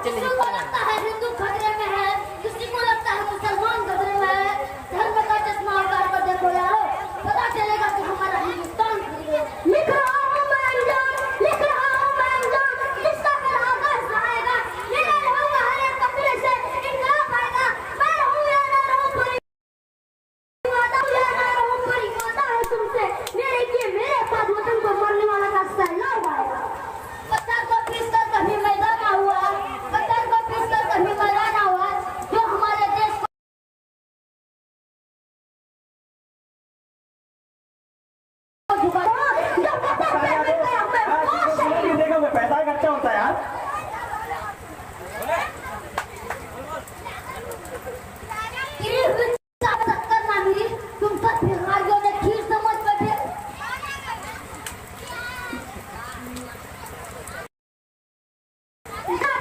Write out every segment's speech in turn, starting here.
किसी को लगता है हिंदू खतरे में है, किसी को लगता है मुसलमान खतरे में है। धर्म का चश्मा उतार कर देखो यारो, पता चलेगा कि हमारा हिंदुस्तान लिख रहा हूँ मैं अंजाम, लिख रहा हूँ मैं अंजाम, जिसका कल आकाश आएगा, ये मैं रहूँगा हर एक कपड़े से इनकलाब आएगा। मैं रहूँ या ना रहूँ पूरी वादा, या ना रहूँ पूरी वादा है तुमसे मेरे कि मेरे पास वतन को मरने वाला का सैलाब आएगा। पत्थर को पीस कर कभी मैदान हुआ, पत्थर को पीस कर कभी मैदान हुआ, जो हमारे देश को पैसा खर्चा होता है यार। तुम सब भिखारियों ने खीर समझ बैठे।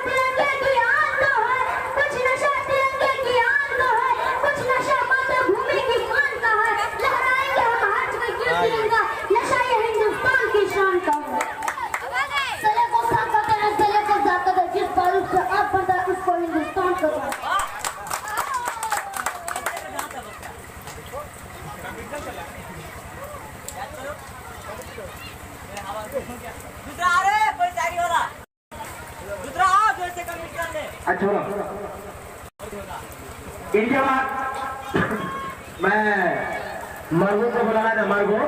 तिरंगे की आन तो है, कुछ नशा तिरंगे की आन तो है, कुछ नशा मातृभूमि की शान का है। लहराएंगे हम हज में क्यों तिरंगा, नशा ये हिंदुस्तान की शान का है। सले को साथ करते हैं, सले को साथ करते हैं, जिस बारूद से आप बनता है उसको हिंदुस्तान का है। दूसरा आ रहे कोई सारी वाला दूसरा आओ जो से कमिट कर ले। अच्छा इनके बाद मैं मरगो को बुलाना था। मरगो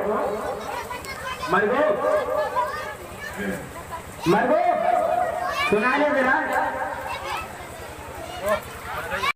मरगो मरगो सुना ले जरा।